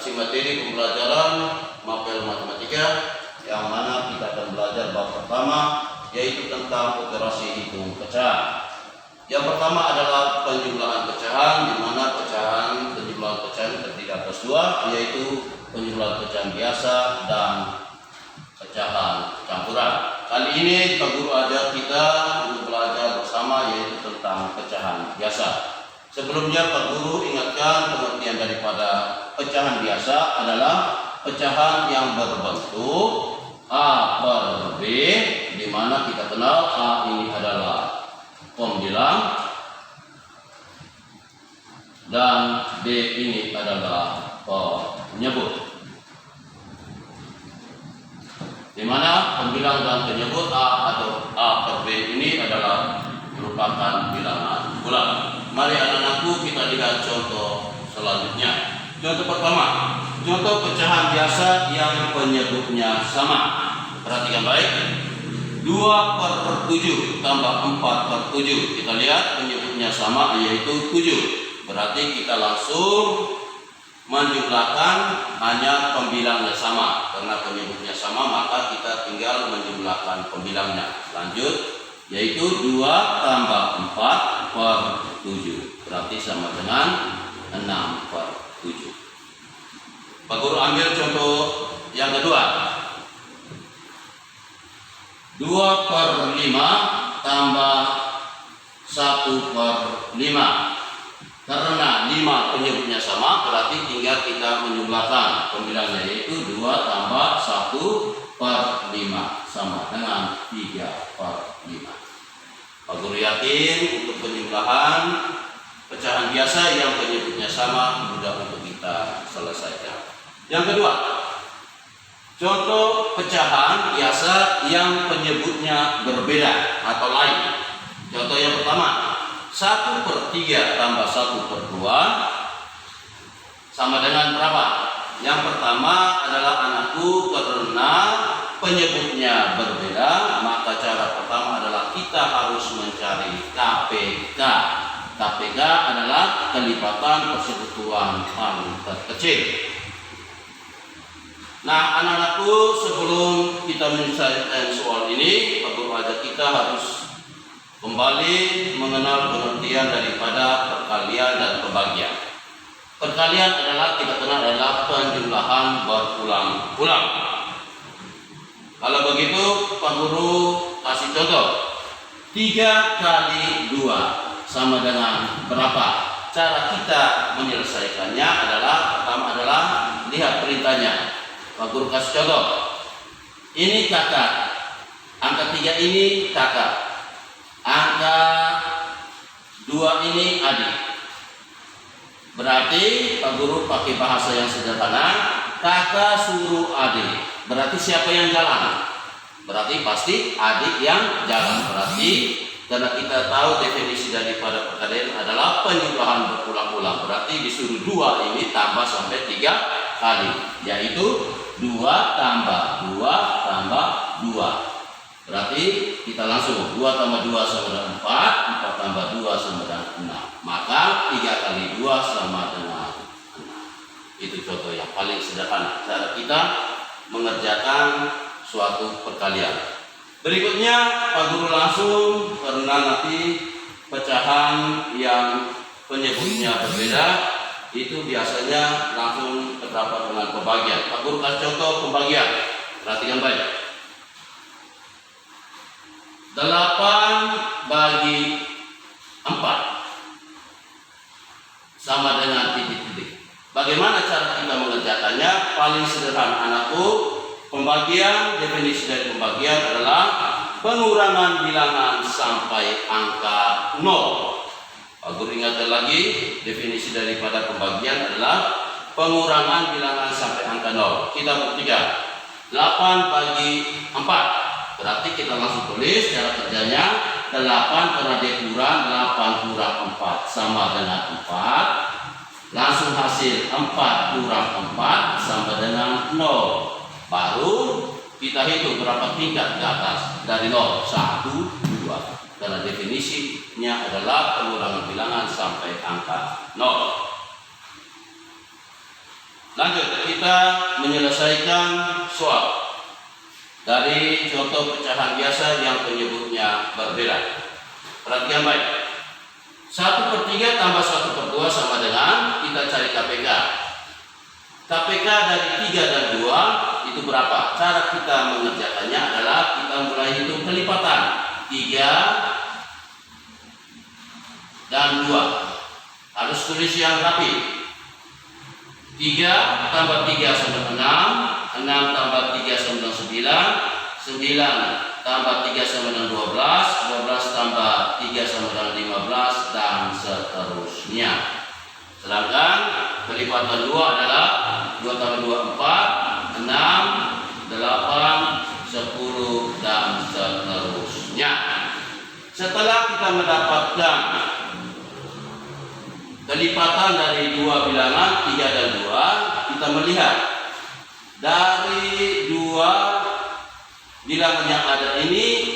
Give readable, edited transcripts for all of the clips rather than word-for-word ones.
kasih materi pembelajaran mapel matematika yang mana kita akan belajar bab pertama, yaitu tentang operasi hitung pecahan. Yang pertama adalah penjumlahan pecahan, di mana penjumlahan pecahan terdiri atas dua, yaitu penjumlahan pecahan biasa dan pecahan campuran. Kali ini Pak Guru ajak kita untuk belajar bersama, yaitu tentang pecahan biasa. Sebelumnya Pak Guru ingatkan pengertian daripada pecahan biasa adalah pecahan yang berbentuk A per B, di mana kita kenal A ini adalah pembilang dan B ini adalah penyebut. Di mana pembilang dan penyebut A atau A per B ini adalah merupakan bilangan bulat. Mari anak-anakku kita lihat contoh selanjutnya. Contoh pertama, contoh pecahan biasa yang penyebutnya sama. Perhatikan baik. 2 per 7 tambah 4 per 7. Kita lihat penyebutnya sama, yaitu 7. Berarti kita langsung menjumlahkan, hanya pembilangnya sama. Karena penyebutnya sama, maka kita tinggal menjumlahkan pembilangnya. Lanjut, yaitu 2 tambah 4 per 7. Berarti sama dengan 6 per 7. Pak Guru ambil contoh yang kedua. 2 per 5 tambah 1 per 5. Karena 5 penyebutnya sama, berarti tinggal kita menjumlahkan pembilangnya, yaitu 2 tambah 1 per 5 sama dengan 3 per 5. Pak Guru yakin untuk penjumlahan pecahan biasa yang penyebutnya sama mudah untuk kita selesaikan. Yang kedua, contoh pecahan biasa yang penyebutnya berbeda atau lain. Contoh yang pertama, 1 per 3 tambah 1 per 2 sama dengan berapa? Yang pertama adalah anakku, karena penyebutnya berbeda, maka cara pertama adalah kita harus mencari KPK. KPK adalah kelipatan persekutuan paling terkecil. Nah, anak-anakku, sebelum kita menyelesaikan soal ini, Pak Guru ajak kita harus kembali mengenal pengertian daripada perkalian dan pembagian. Perkalian adalah kita kenal adalah penjumlahan berulang-ulang. Kalau begitu Pak Guru kasih contoh. 3 kali 2 sama dengan berapa? Cara kita menyelesaikannya adalah, pertama adalah lihat perintahnya. Pak Guru kasih contoh. Ini kakak. Angka 3 ini kakak. Angka 2 ini adik. Berarti Pak Guru pakai bahasa yang sederhana. Kakak suruh adik. Berarti siapa yang jalan? Berarti pasti adik yang jalan. Berarti karena kita tahu definisi daripada perkalian adalah penjumlahan berulang-ulang. Berarti disuruh 2 ini tambah sampai 3 kali. Yaitu 2 tambah 2 tambah 2. Berarti kita langsung 2 tambah 2 sama dengan 4, 4 tambah 2 sama dengan 6. Maka 3 kali 2 sama dengan 6. Itu contoh yang paling sederhana cara kita mengerjakan suatu perkalian. Berikutnya Pak Guru langsung, karena nanti pecahan yang penyebutnya berbeda, itu biasanya langsung terdapat dengan pembagian. Pak Guru kasih contoh pembagian. Perhatikan baik. 8 bagi 4 sama dengan titik-titik. Bagaimana cara kita mengerjakannya? Paling sederhana anakku, pembagian, definisi dari pembagian adalah pengurangan bilangan sampai angka 0. Pak Guru ingatkan lagi, definisi daripada pembagian adalah pengurangan bilangan sampai angka 0. Kita buktikan. 8 bagi 4. Berarti kita langsung tulis cara kerjanya. 8 karena dia kurang, 8 kurang 4 sama dengan 4. Langsung hasil 4 kurang 4 sama dengan 0. Baru kita hitung berapa tingkat ke atas dari 0. 1, 2. Karena definisinya adalah pengurangan bilangan sampai angka 0. Lanjut, kita menyelesaikan soal dari contoh pecahan biasa yang penyebutnya berbeda. Perhatikan baik. 1/3 tambah 1/2 sama dengan kita cari KPK. KPK dari 3 dan 2 itu berapa? Cara kita mengerjakannya adalah kita mulai hitung kelipatan 3 dan 2. Harus tulis yang rapi. 3 tambah 3 sama dengan 6, 6 tambah 3 sama dengan 9, 9 tambah 3 sama dengan 12, 12 tambah 3 sama dengan 15, dan seterusnya. Sedangkan kelipatan 2 adalah 2 tambah 2, 4, 6, 8, 10, dan seterusnya. Setelah kita mendapatkan kelipatan dari dua bilangan 3 dan 2, kita melihat dari dua bilangan yang ada ini,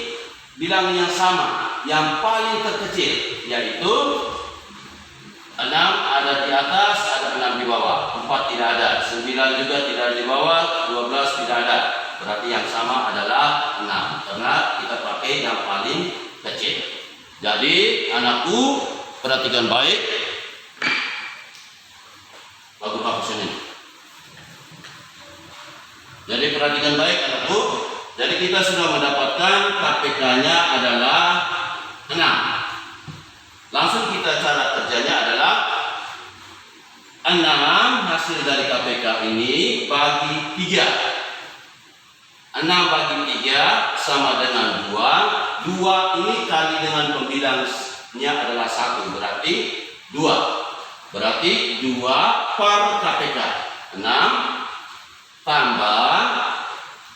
bilangan yang sama, yang paling terkecil, yaitu 6 ada di atas, ada 6 di bawah, 4 tidak ada, 9 juga tidak ada di bawah, 12 tidak ada. Berarti yang sama adalah 6, karena kita pakai yang paling kecil. Jadi anakku, perhatikan baik. Bagus hapus ini. Jadi perhatikan baik anakku. Jadi kita sudah mendapatkan KPK-nya adalah 6. Langsung kita cara kerjanya adalah 6 hasil dari KPK ini bagi 3. 6 bagi 3 sama dengan 2. 2 ini kali dengan pembilangnya adalah 1, berarti 2. Berarti 2 per KPK. 6 tambah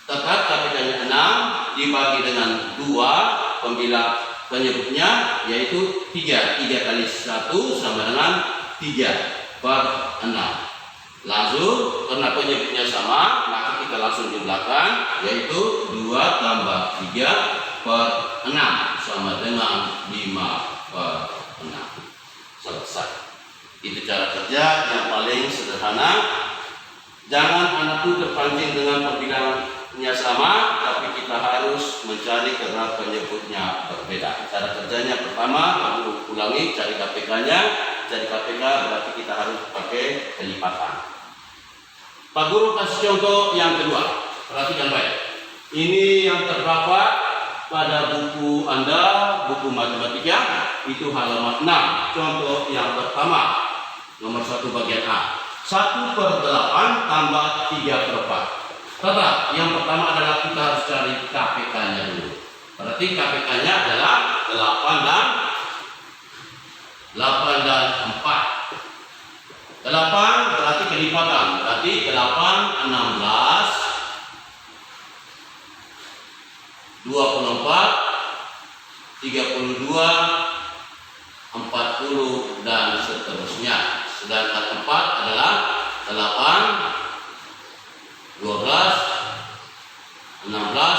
tetap KPK-nya 6 dibagi dengan 2 pembilang penyebutnya yaitu 3. 3 kali 1 sama dengan 3 per 6. Langsung karena penyebutnya sama, maka kita langsung jumlahkan yaitu 2 tambah 3 per 6 sama dengan 5 per 6. Selesai. Itu cara kerja yang paling sederhana. Jangan anakku terpancing dengan pembilangannya sama, tapi kita harus mencari karena penyebutnya berbeda. Cara kerjanya pertama, kamu ulangi, cari KPK-nya. Cari KPK berarti kita harus pakai kelipatan. Pak Guru kasih contoh yang kedua. Perhatikan baik. Ini yang terdapat pada buku Anda, buku matematika, itu halaman 6. Contoh yang pertama, nomor 1 bagian A. 1/8 tambah 3/4. Tetap, yang pertama adalah kita harus cari KPK-nya dulu. Berarti KPK-nya adalah 8 dan 4. 8 berarti kelipatan. Berarti 8, 16, 24, 32, 40, dan seterusnya. Sedangkan 4 adalah 8, 12, 16,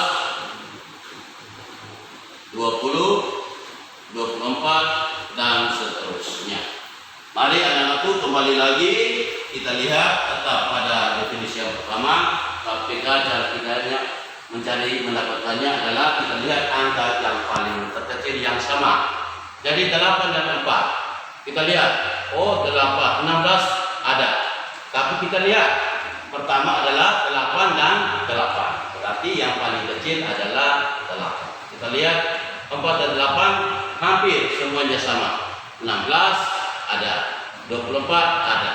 20, 24, dan seterusnya. Mari anak-anakku kembali lagi kita lihat tetap pada definisi yang pertama. KPK cara tidaknya mencari mendapatkannya adalah kita lihat angka yang paling terkecil yang sama. Jadi 8 dan 4. Kita lihat, oh 8, 16 ada. Tapi kita lihat pertama adalah 8 dan 8. Berarti yang paling kecil adalah 8. Kita lihat 4 dan 8 hampir semuanya sama. 16 ada, 24 ada.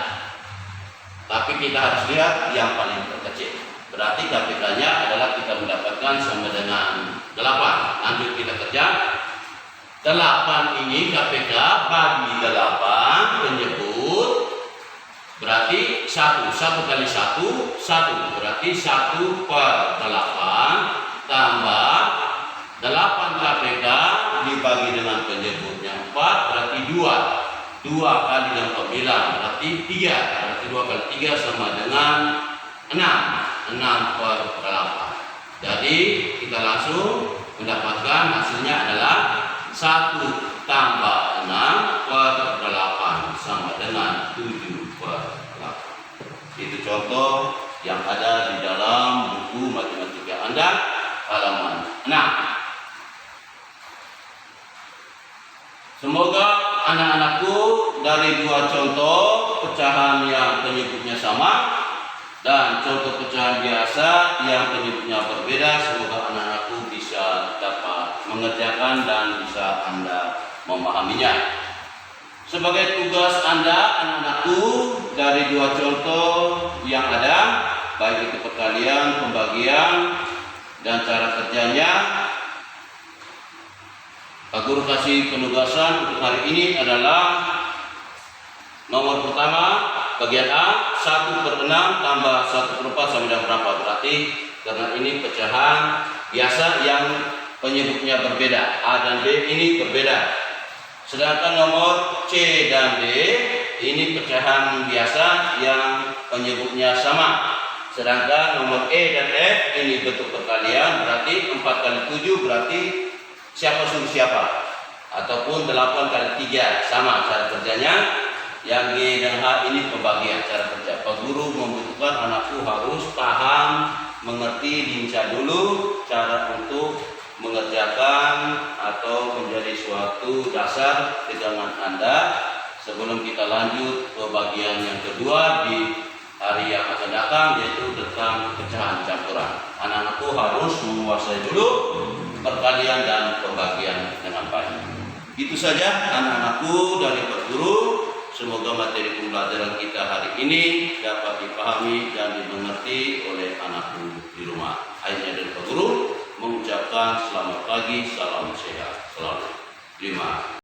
Tapi kita harus lihat yang paling terkecil. Berarti KPK-nya adalah kita mendapatkan sama dengan 8. Lanjut kita kerja. 8 ini KPK bagi 8 penyebut. Berarti 1 kali 1, 1. Berarti 1/8 tambah 8 KPK dibagi dengan penyebutnya 4, berarti 2. 2 kali yang pembilang berarti 3. Berarti 2 kali 3 sama dengan 6. 6/8. Jadi kita langsung mendapatkan hasilnya adalah 1 tambah 6/8 sama dengan 7/8. Itu contoh yang ada di dalam buku matematika Anda halaman 6. Semoga anak-anakku dari dua contoh pecahan yang penyebutnya sama dan contoh pecahan biasa yang penyebutnya berbeda, semoga anak-anakku bisa dapat mengerjakan dan bisa Anda memahaminya. Sebagai tugas Anda, anak-anakku, dari dua contoh yang ada, baik itu perkalian, pembagian, dan cara kerjanya, Pak Guru kasih penugasan untuk hari ini adalah nomor pertama, bagian A, 1/6 tambah 1/4 sama dengan berapa? Berarti karena ini pecahan biasa yang penyebutnya berbeda, A dan B ini berbeda. Sedangkan nomor C dan D ini pecahan biasa yang penyebutnya sama. Sedangkan nomor E dan F ini bentuk perkalian, berarti 4 kali 7 berarti siapa suruh siapa, ataupun 8 kali 3 sama cara kerjanya. Yang G dan H ini pembagian cara kerja. Pak Guru membutuhkan anakku harus paham, mengerti, lincah dulu cara untuk mengerjakan atau menjadi suatu dasar pegangan Anda sebelum kita lanjut ke bagian yang kedua di hari yang akan datang, yaitu tentang pecahan campuran. Anak-anakku harus menguasai dulu perkalian dan pembagian dengan baik. Itu saja anak-anakku dari Pak Guru. Semoga materi pembelajaran kita hari ini dapat dipahami dan dimengerti oleh anakku di rumah. Akhirnya dari Pak Guru mengucapkan selamat pagi, salam sehat selalu. Terima kasih.